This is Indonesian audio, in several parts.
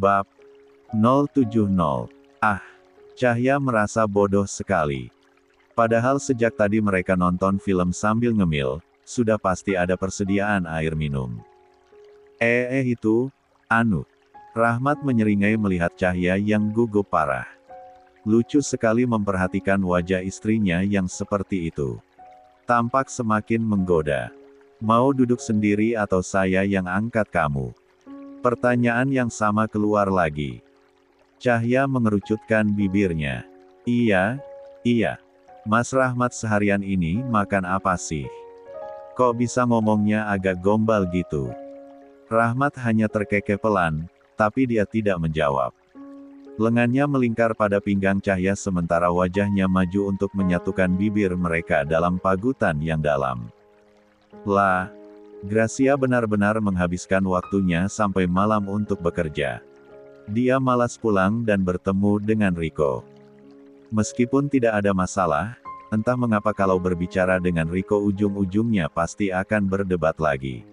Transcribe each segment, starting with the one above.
Bab 070. Ah, Cahya merasa bodoh sekali. Padahal sejak tadi mereka nonton film sambil ngemil, sudah pasti ada persediaan air minum. Itu, Anu. Rahmat menyeringai melihat Cahya yang gugup parah. Lucu sekali memperhatikan wajah istrinya yang seperti itu. Tampak semakin menggoda. Mau duduk sendiri atau saya yang angkat kamu? Pertanyaan yang sama keluar lagi. Cahya mengerucutkan bibirnya. Iya. Mas Rahmat seharian ini makan apa sih? Kok bisa ngomongnya agak gombal gitu? Rahmat hanya terkekeh pelan, tapi dia tidak menjawab. Lengannya melingkar pada pinggang Cahya sementara wajahnya maju untuk menyatukan bibir mereka dalam pagutan yang dalam. Lah, Gracia benar-benar menghabiskan waktunya sampai malam untuk bekerja. Dia malas pulang dan bertemu dengan Riko. Meskipun tidak ada masalah, entah mengapa kalau berbicara dengan Riko ujung-ujungnya pasti akan berdebat lagi.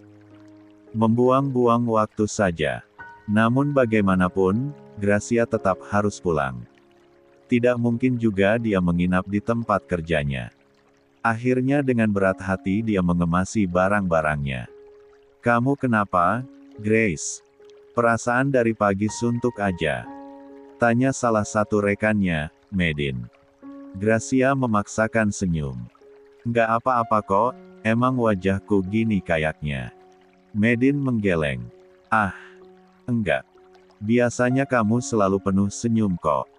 Membuang-buang waktu saja. Namun bagaimanapun, Gracia tetap harus pulang. Tidak mungkin juga dia menginap di tempat kerjanya. Akhirnya dengan berat hati dia mengemasi barang-barangnya. Kamu kenapa, Grace? Perasaan dari pagi suntuk aja. Tanya salah satu rekannya, Medin. Gracia memaksakan senyum. Nggak apa-apa kok, emang wajahku gini kayaknya. Medin menggeleng. Ah, enggak. Biasanya kamu selalu penuh senyum kok.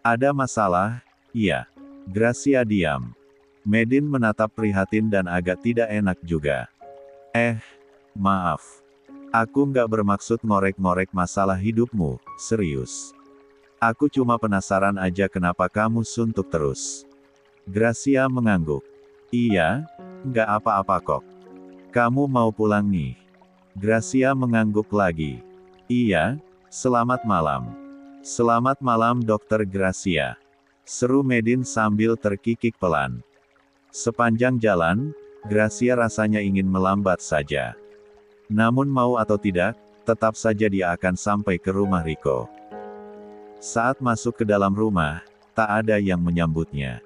Ada masalah? Iya. Gracia diam. Medin menatap prihatin dan agak tidak enak juga. Maaf. Aku nggak bermaksud ngorek-ngorek masalah hidupmu, serius. Aku cuma penasaran aja kenapa kamu suntuk terus. Gracia mengangguk. Iya, nggak apa-apa kok. Kamu mau pulang nih? Gracia mengangguk lagi. Iya, selamat malam. Selamat malam Dokter Gracia. Seru Medin sambil terkikik pelan. Sepanjang jalan, Gracia rasanya ingin melambat saja. Namun mau atau tidak, tetap saja dia akan sampai ke rumah Riko. Saat masuk ke dalam rumah, tak ada yang menyambutnya.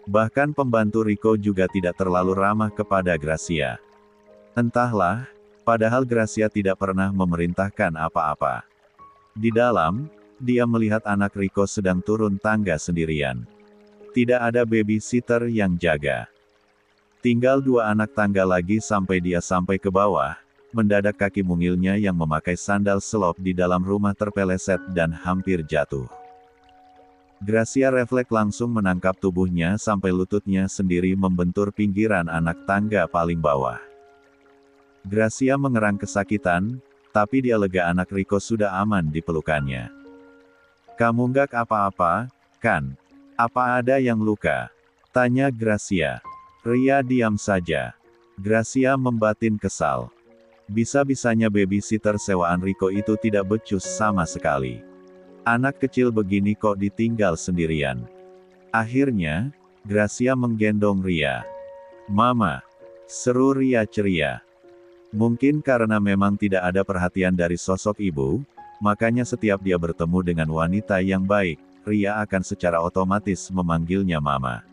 Bahkan pembantu Riko juga tidak terlalu ramah kepada Gracia. Entahlah, padahal Gracia tidak pernah memerintahkan apa-apa. Di dalam, dia melihat anak Riko sedang turun tangga sendirian. Tidak ada babysitter yang jaga. Tinggal 2 anak tangga lagi sampai dia sampai ke bawah. Mendadak kaki mungilnya yang memakai sandal selop di dalam rumah terpeleset dan hampir jatuh. Gracia refleks langsung menangkap tubuhnya sampai lututnya sendiri membentur pinggiran anak tangga paling bawah. Gracia mengerang kesakitan, tapi dia lega anak Riko sudah aman di pelukannya. Kamu nggak apa-apa, kan? Apa ada yang luka? Tanya Gracia. Ria diam saja. Gracia membatin kesal. Bisa-bisanya babysitter sewaan Riko itu tidak becus sama sekali. Anak kecil begini kok ditinggal sendirian. Akhirnya, Gracia menggendong Ria. Mama, seru Ria ceria. Mungkin karena memang tidak ada perhatian dari sosok ibu, makanya setiap dia bertemu dengan wanita yang baik, Ria akan secara otomatis memanggilnya mama.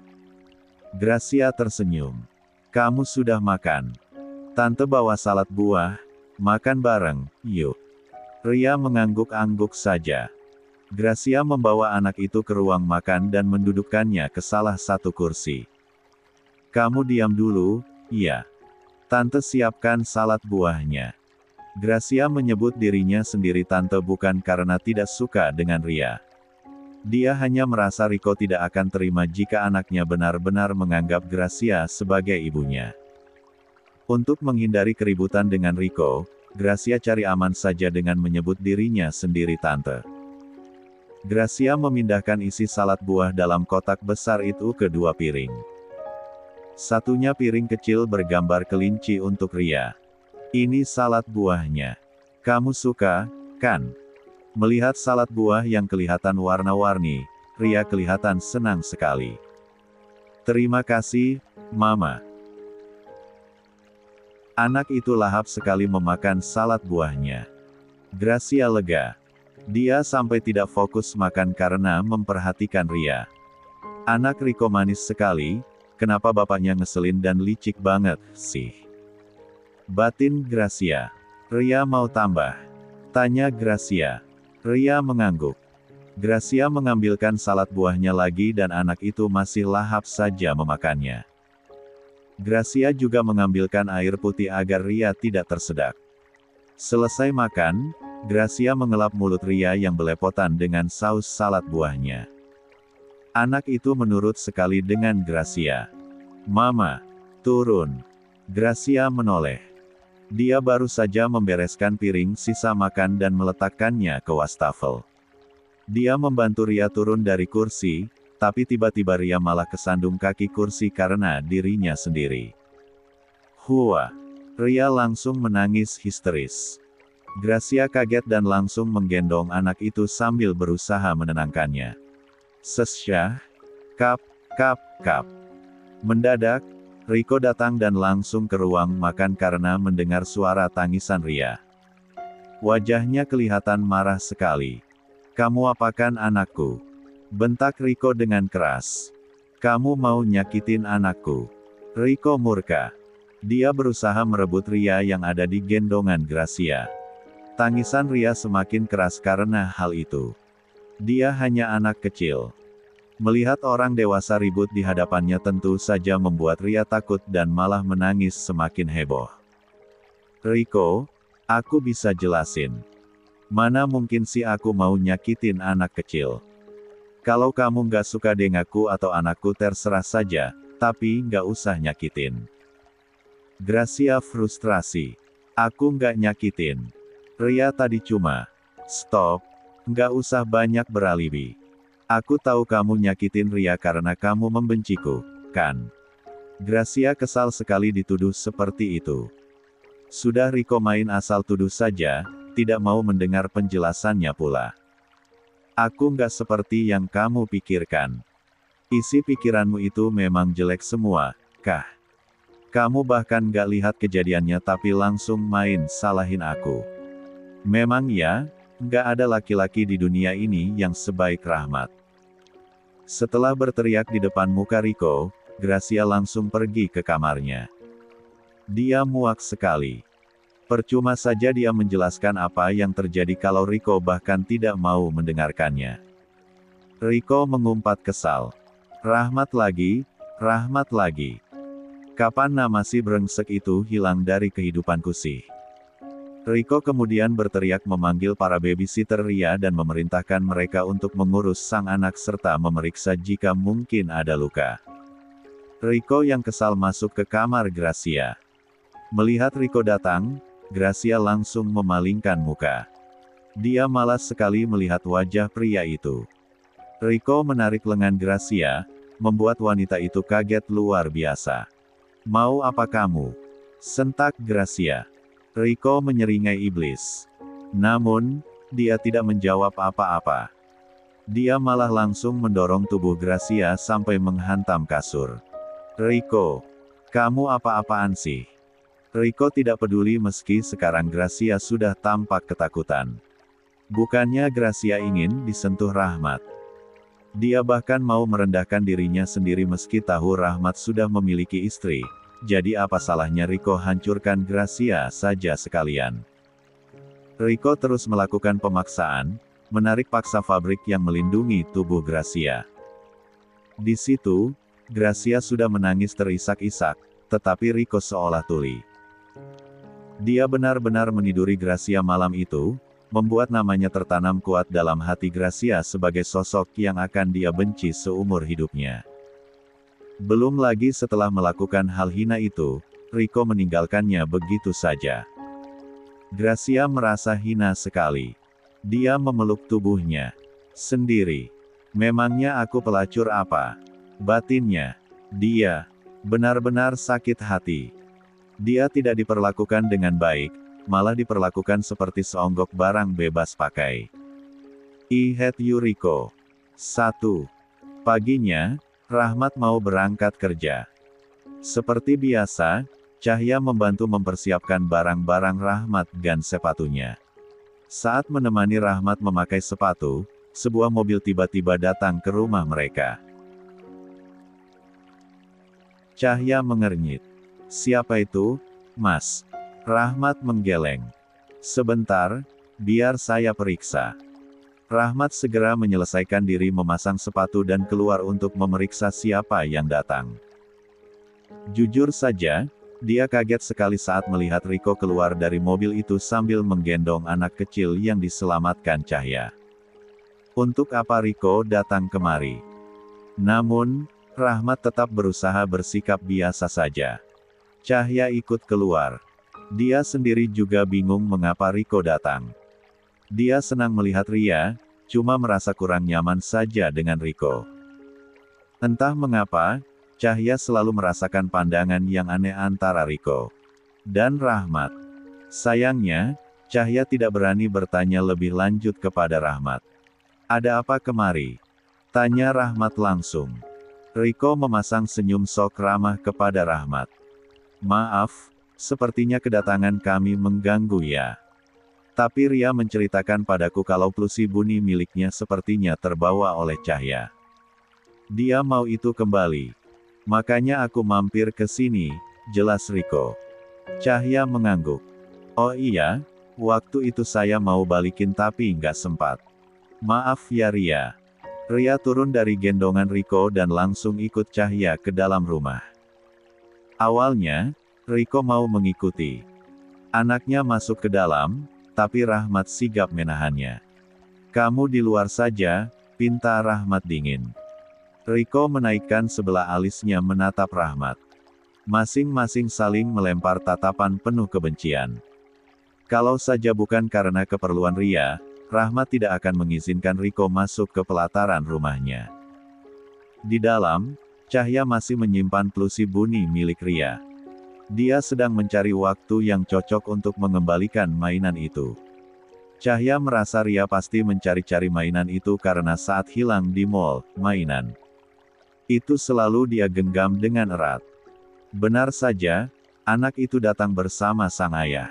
Gracia tersenyum. Kamu sudah makan? Tante bawa salad buah, makan bareng, yuk. Ria mengangguk-angguk saja. Gracia membawa anak itu ke ruang makan dan mendudukkannya ke salah satu kursi. Kamu diam dulu, iya. Tante siapkan salad buahnya. Gracia menyebut dirinya sendiri tante bukan karena tidak suka dengan Ria. Dia hanya merasa Riko tidak akan terima jika anaknya benar-benar menganggap Gracia sebagai ibunya. Untuk menghindari keributan dengan Riko, Gracia cari aman saja dengan menyebut dirinya sendiri tante. Gracia memindahkan isi salad buah dalam kotak besar itu ke 2 piring. Satunya piring kecil bergambar kelinci untuk Ria. Ini salad buahnya. Kamu suka, kan? Melihat salad buah yang kelihatan warna-warni, Ria kelihatan senang sekali. Terima kasih, Mama. Anak itu lahap sekali memakan salad buahnya. Gracia lega. Dia sampai tidak fokus makan karena memperhatikan Ria. Anak Riko manis sekali, kenapa bapaknya ngeselin dan licik banget, sih? Batin Gracia. Ria mau tambah? Tanya Gracia. Ria mengangguk. Gracia mengambilkan salad buahnya lagi dan anak itu masih lahap saja memakannya. Gracia juga mengambilkan air putih agar Ria tidak tersedak. Selesai makan, Gracia mengelap mulut Ria yang belepotan dengan saus salad buahnya. Anak itu menurut sekali dengan Gracia. Mama, turun. Gracia menoleh. Dia baru saja membereskan piring sisa makan dan meletakkannya ke wastafel. Dia membantu Ria turun dari kursi, tapi tiba-tiba Ria malah kesandung kaki kursi karena dirinya sendiri. Hua! Ria langsung menangis histeris. Gracia kaget dan langsung menggendong anak itu sambil berusaha menenangkannya. Sesyah! Kap, kap, kap. Mendadak, Riko datang dan langsung ke ruang makan karena mendengar suara tangisan Ria. Wajahnya kelihatan marah sekali. Kamu apakan anakku? Bentak Riko dengan keras. Kamu mau nyakitin anakku? Riko murka. Dia berusaha merebut Ria yang ada di gendongan Gracia. Tangisan Ria semakin keras karena hal itu. Dia hanya anak kecil. Melihat orang dewasa ribut di hadapannya tentu saja membuat Ria takut dan malah menangis semakin heboh. Riko, aku bisa jelasin. Mana mungkin sih aku mau nyakitin anak kecil. Kalau kamu nggak suka dengaku atau anakku terserah saja, tapi nggak usah nyakitin. Gracia frustrasi. Aku nggak nyakitin. Ria tadi cuma. Stop. Nggak usah banyak beralibi. Aku tahu kamu nyakitin Ria karena kamu membenciku, kan? Gracia kesal sekali dituduh seperti itu. Sudah Riko main asal tuduh saja, tidak mau mendengar penjelasannya pula. Aku nggak seperti yang kamu pikirkan. Isi pikiranmu itu memang jelek semua, kah? Kamu bahkan nggak lihat kejadiannya tapi langsung main salahin aku. Memang ya, nggak ada laki-laki di dunia ini yang sebaik Rahmat. Setelah berteriak di depan muka Riko, Gracia langsung pergi ke kamarnya. Dia muak sekali. Percuma saja dia menjelaskan apa yang terjadi kalau Riko bahkan tidak mau mendengarkannya. Riko mengumpat kesal. Rahmat lagi, Rahmat lagi. Kapan nama si brengsek itu hilang dari kehidupanku sih? Riko kemudian berteriak memanggil para babysitter Ria dan memerintahkan mereka untuk mengurus sang anak serta memeriksa jika mungkin ada luka. Riko yang kesal masuk ke kamar Gracia. Melihat Riko datang, Gracia langsung memalingkan muka. Dia malas sekali melihat wajah pria itu. Riko menarik lengan Gracia, membuat wanita itu kaget luar biasa. Mau apa kamu? Sentak Gracia. Riko menyeringai iblis. Namun, dia tidak menjawab apa-apa. Dia malah langsung mendorong tubuh Gracia sampai menghantam kasur. Riko, kamu apa-apaan sih? Riko tidak peduli meski sekarang Gracia sudah tampak ketakutan. Bukannya Gracia ingin disentuh Rahmat. Dia bahkan mau merendahkan dirinya sendiri meski tahu Rahmat sudah memiliki istri. Jadi apa salahnya Riko hancurkan Gracia saja sekalian. Riko terus melakukan pemaksaan, menarik paksa fabrik yang melindungi tubuh Gracia. Di situ, Gracia sudah menangis terisak-isak, tetapi Riko seolah tuli. Dia benar-benar meniduri Gracia malam itu, membuat namanya tertanam kuat dalam hati Gracia sebagai sosok yang akan dia benci seumur hidupnya. Belum lagi setelah melakukan hal hina itu, Riko meninggalkannya begitu saja. Gracia merasa hina sekali. Dia memeluk tubuhnya sendiri. Memangnya aku pelacur apa? Batinnya. Dia benar-benar sakit hati. Dia tidak diperlakukan dengan baik, malah diperlakukan seperti seonggok barang bebas pakai. I hate you Riko. 1. Paginya, Rahmat mau berangkat kerja. Seperti biasa, Cahya membantu mempersiapkan barang-barang Rahmat dan sepatunya. Saat menemani Rahmat memakai sepatu, sebuah mobil tiba-tiba datang ke rumah mereka. Cahya mengernyit. "Siapa itu, Mas?" Rahmat menggeleng. "Sebentar, biar saya periksa." Rahmat segera menyelesaikan diri memasang sepatu dan keluar untuk memeriksa siapa yang datang. Jujur saja, dia kaget sekali saat melihat Riko keluar dari mobil itu sambil menggendong anak kecil yang diselamatkan Cahya. Untuk apa Riko datang kemari? Namun, Rahmat tetap berusaha bersikap biasa saja. Cahya ikut keluar. Dia sendiri juga bingung mengapa Riko datang. Dia senang melihat Ria, cuma merasa kurang nyaman saja dengan Riko. Entah mengapa, Cahya selalu merasakan pandangan yang aneh antara Riko dan Rahmat. Sayangnya, Cahya tidak berani bertanya lebih lanjut kepada Rahmat. "Ada apa kemari?" tanya Rahmat langsung. Riko memasang senyum sok ramah kepada Rahmat. "Maaf, sepertinya kedatangan kami mengganggu ya. Tapi Ria menceritakan padaku kalau Plusi Buni miliknya sepertinya terbawa oleh Cahya. Dia mau itu kembali. Makanya aku mampir ke sini," jelas Riko. Cahya mengangguk. "Oh iya, waktu itu saya mau balikin tapi nggak sempat. Maaf ya Ria." Ria turun dari gendongan Riko dan langsung ikut Cahya ke dalam rumah. Awalnya, Riko mau mengikuti. Anaknya masuk ke dalam, tapi Rahmat sigap menahannya. "Kamu di luar saja," pinta Rahmat dingin. Riko menaikkan sebelah alisnya menatap Rahmat. Masing-masing saling melempar tatapan penuh kebencian. Kalau saja bukan karena keperluan Ria, Rahmat tidak akan mengizinkan Riko masuk ke pelataran rumahnya. Di dalam, Cahya masih menyimpan Plusi Buni milik Ria. Dia sedang mencari waktu yang cocok untuk mengembalikan mainan itu. Cahya merasa Ria pasti mencari-cari mainan itu karena saat hilang di mall mainan itu selalu dia genggam dengan erat. Benar saja, anak itu datang bersama sang ayah.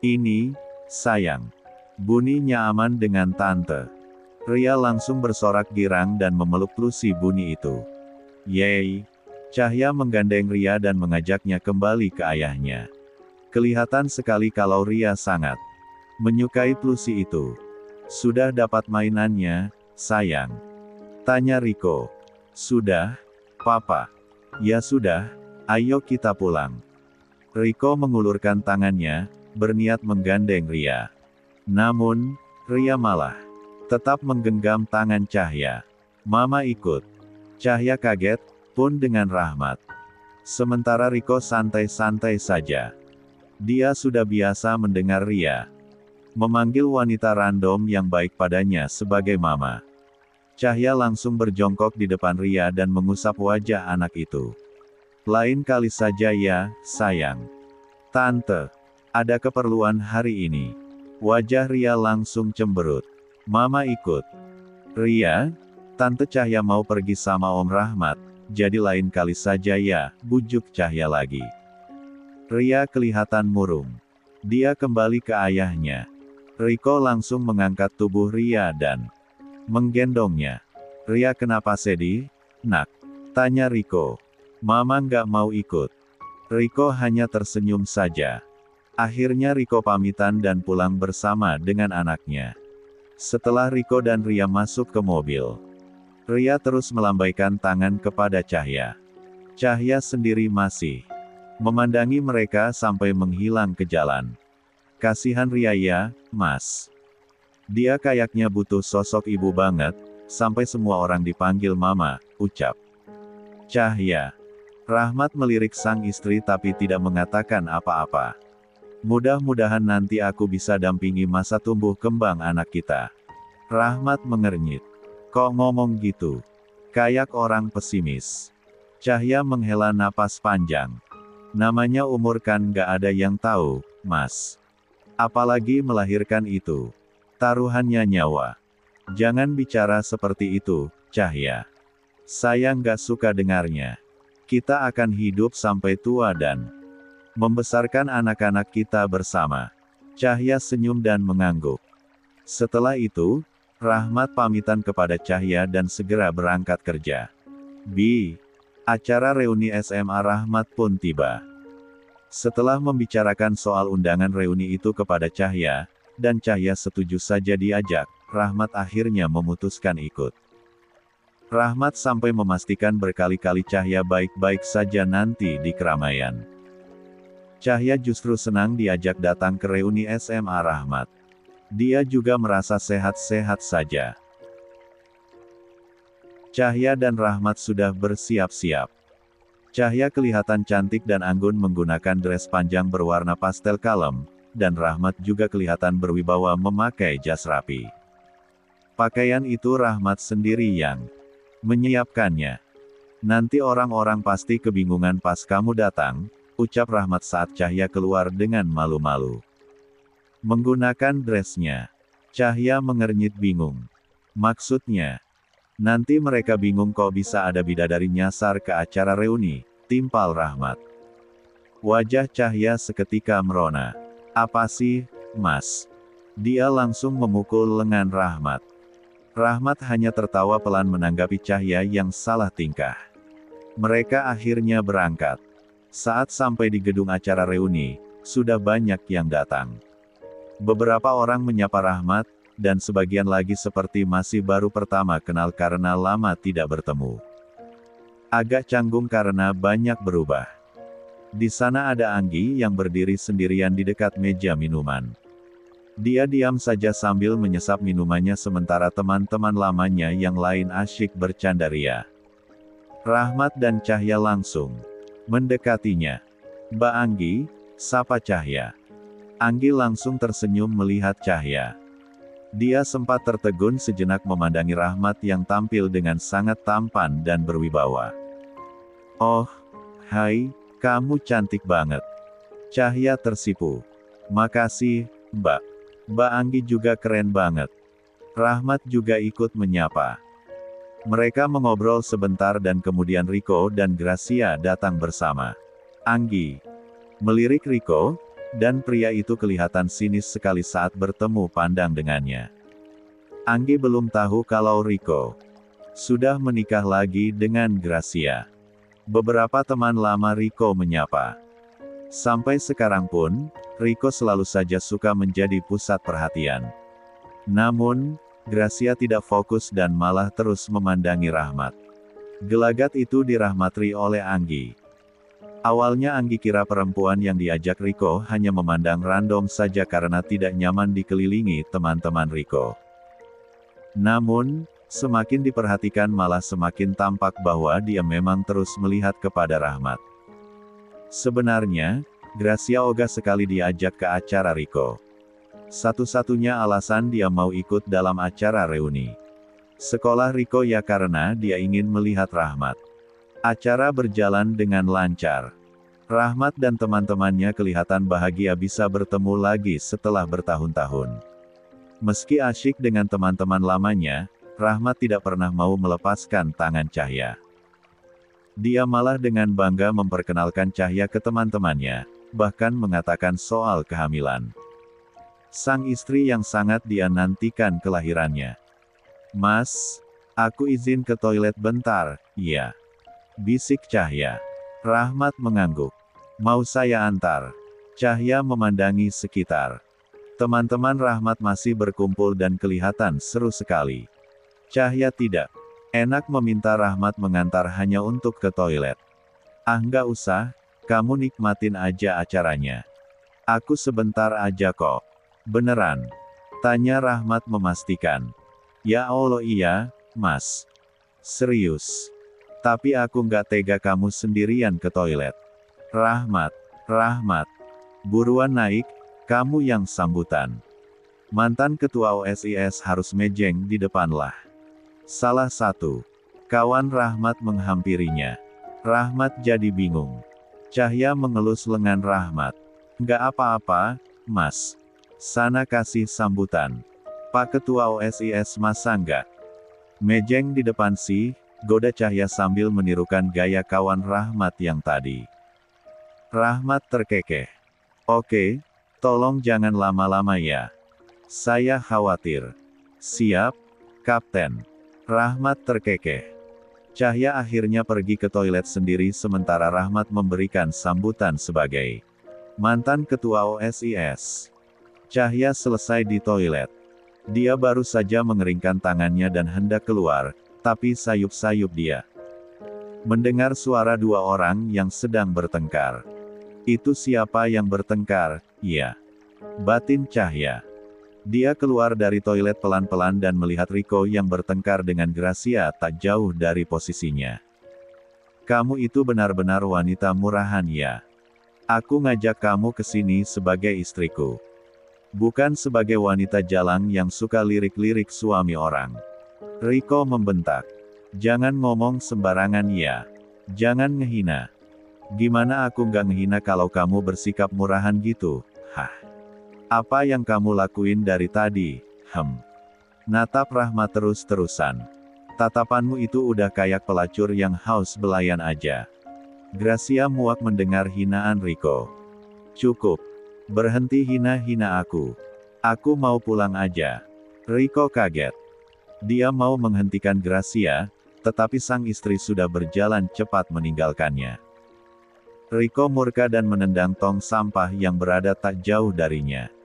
"Ini, sayang. Buninya aman dengan tante." Ria langsung bersorak girang dan memeluk Plusi Buni itu. "Yeay." Cahya menggandeng Ria dan mengajaknya kembali ke ayahnya. Kelihatan sekali kalau Ria sangat menyukai Plusi itu. "Sudah dapat mainannya, sayang?" tanya Riko. "Sudah, Papa." "Ya sudah, ayo kita pulang." Riko mengulurkan tangannya, berniat menggandeng Ria. Namun, Ria malah tetap menggenggam tangan Cahya. "Mama ikut." Cahya kaget, pun dengan Rahmat. Sementara Riko santai-santai saja. Dia sudah biasa mendengar Ria memanggil wanita random yang baik padanya sebagai mama. Cahya langsung berjongkok di depan Ria dan mengusap wajah anak itu. "Lain kali saja ya, sayang." "Tante, ada keperluan hari ini." Wajah Ria langsung cemberut. "Mama ikut." "Ria, Tante Cahya mau pergi sama Om Rahmat, jadi lain kali saja ya," bujuk Cahya lagi. Ria kelihatan murung. Dia kembali ke ayahnya. Riko langsung mengangkat tubuh Ria dan menggendongnya. "Ria kenapa sedih, nak?" tanya Riko. "Mama nggak mau ikut." Riko hanya tersenyum saja. Akhirnya Riko pamitan dan pulang bersama dengan anaknya. Setelah Riko dan Ria masuk ke mobil, Ria terus melambaikan tangan kepada Cahya. Cahya sendiri masih memandangi mereka sampai menghilang ke jalan. "Kasihan Ria ya, Mas. Dia kayaknya butuh sosok ibu banget, sampai semua orang dipanggil mama," ucap Cahya. Rahmat melirik sang istri tapi tidak mengatakan apa-apa. "Mudah-mudahan nanti aku bisa dampingi masa tumbuh kembang anak kita." Rahmat mengernyit. "Kok ngomong gitu? Kayak orang pesimis." Cahya menghela napas panjang. "Namanya umur kan gak ada yang tahu, Mas. Apalagi melahirkan itu. Taruhannya nyawa. Jangan bicara seperti itu, Cahya. Saya nggak suka dengarnya. Kita akan hidup sampai tua dan membesarkan anak-anak kita bersama." Cahya senyum dan mengangguk. Setelah itu, Rahmat pamitan kepada Cahya dan segera berangkat kerja. Acara reuni SMA Rahmat pun tiba. Setelah membicarakan soal undangan reuni itu kepada Cahya, dan Cahya setuju saja diajak, Rahmat akhirnya memutuskan ikut. Rahmat sampai memastikan berkali-kali Cahya baik-baik saja nanti di keramaian. Cahya justru senang diajak datang ke reuni SMA Rahmat. Dia juga merasa sehat-sehat saja. Cahya dan Rahmat sudah bersiap-siap. Cahya kelihatan cantik dan anggun menggunakan dress panjang berwarna pastel kalem, dan Rahmat juga kelihatan berwibawa memakai jas rapi. Pakaian itu Rahmat sendiri yang menyiapkannya. Nanti orang-orang pasti kebingungan pas kamu datang, ucap Rahmat saat Cahya keluar dengan malu-malu. Menggunakan dressnya, Cahya mengernyit bingung. Maksudnya, nanti mereka bingung kok bisa ada bidadari nyasar ke acara reuni, timpal Rahmat. Wajah Cahya seketika merona. Apa sih, Mas? Dia langsung memukul lengan Rahmat. Rahmat hanya tertawa pelan menanggapi Cahya yang salah tingkah. Mereka akhirnya berangkat. Saat sampai di gedung acara reuni, sudah banyak yang datang. Beberapa orang menyapa Rahmat, dan sebagian lagi seperti masih baru pertama kenal karena lama tidak bertemu. Agak canggung karena banyak berubah. Di sana ada Anggi yang berdiri sendirian di dekat meja minuman. Dia diam saja sambil menyesap minumannya sementara teman-teman lamanya yang lain asyik bercanda ria. Rahmat dan Cahya langsung mendekatinya. "Mbak Anggi," sapa Cahya. Anggi langsung tersenyum melihat Cahya. Dia sempat tertegun sejenak memandangi Rahmat yang tampil dengan sangat tampan dan berwibawa. "Oh, hai, kamu cantik banget." Cahya tersipu. "Makasih, Mbak. Mbak Anggi juga keren banget." Rahmat juga ikut menyapa. Mereka mengobrol sebentar dan kemudian Riko dan Gracia datang bersama. Anggi melirik Riko, dan pria itu kelihatan sinis sekali saat bertemu pandang dengannya. Anggi belum tahu kalau Riko sudah menikah lagi dengan Gracia. Beberapa teman lama Riko menyapa. Sampai sekarang pun, Riko selalu saja suka menjadi pusat perhatian. Namun, Gracia tidak fokus dan malah terus memandangi Rahmat. Gelagat itu dirahmati oleh Anggi. Awalnya Anggi kira perempuan yang diajak Riko hanya memandang random saja karena tidak nyaman dikelilingi teman-teman Riko. Namun, semakin diperhatikan malah semakin tampak bahwa dia memang terus melihat kepada Rahmat. Sebenarnya, Gracia ogah sekali diajak ke acara Riko. Satu-satunya alasan dia mau ikut dalam acara reuni sekolah Riko ya karena dia ingin melihat Rahmat. Acara berjalan dengan lancar. Rahmat dan teman-temannya kelihatan bahagia bisa bertemu lagi setelah bertahun-tahun. Meski asyik dengan teman-teman lamanya, Rahmat tidak pernah mau melepaskan tangan Cahya. Dia malah dengan bangga memperkenalkan Cahya ke teman-temannya, bahkan mengatakan soal kehamilan sang istri yang sangat dia nantikan kelahirannya. "Mas, aku izin ke toilet bentar." "Iya," bisik Cahya. Rahmat mengangguk. "Mau saya antar?" Cahya memandangi sekitar. Teman-teman Rahmat masih berkumpul dan kelihatan seru sekali. Cahya tidak enak meminta Rahmat mengantar hanya untuk ke toilet. "Ah, nggak usah, kamu nikmatin aja acaranya. Aku sebentar aja kok." "Beneran?" tanya Rahmat memastikan. "Ya Allah iya, Mas. Serius. Tapi aku nggak tega kamu sendirian ke toilet." "Rahmat, buruan naik, kamu yang sambutan. Mantan ketua OSIS harus mejeng di depan lah." Salah satu kawan Rahmat menghampirinya. Rahmat jadi bingung. Cahya mengelus lengan Rahmat. "Nggak apa-apa, Mas. Sana kasih sambutan. Pak Ketua OSIS masa nggak mejeng di depan sih?" goda Cahya sambil menirukan gaya kawan Rahmat yang tadi. Rahmat terkekeh. "Oke, tolong jangan lama-lama ya." Saya khawatir. Siap, Kapten. Rahmat terkekeh. Cahya akhirnya pergi ke toilet sendiri sementara Rahmat memberikan sambutan sebagai mantan ketua OSIS. Cahya selesai di toilet. Dia baru saja mengeringkan tangannya dan hendak keluar, tapi sayup-sayup dia mendengar suara dua orang yang sedang bertengkar. Itu siapa yang bertengkar? Ya, batin Cahya. Dia keluar dari toilet pelan-pelan dan melihat Rico yang bertengkar dengan Gracia tak jauh dari posisinya. Kamu itu benar-benar wanita murahan ya. Aku ngajak kamu ke sini sebagai istriku. Bukan sebagai wanita jalang yang suka lirik-lirik suami orang. Rico membentak. Jangan ngomong sembarangan ya. Jangan ngehina. Gimana aku nggak ngehina kalau kamu bersikap murahan gitu? Hah? Apa yang kamu lakuin dari tadi? Natap Rahmat terus-terusan. Tatapanmu itu udah kayak pelacur yang haus belayan aja. Gracia muak mendengar hinaan Rico. Cukup. Berhenti hina-hina aku. Aku mau pulang aja. Rico kaget. Dia mau menghentikan Gracia, tetapi sang istri sudah berjalan cepat meninggalkannya. Rico murka dan menendang tong sampah yang berada tak jauh darinya.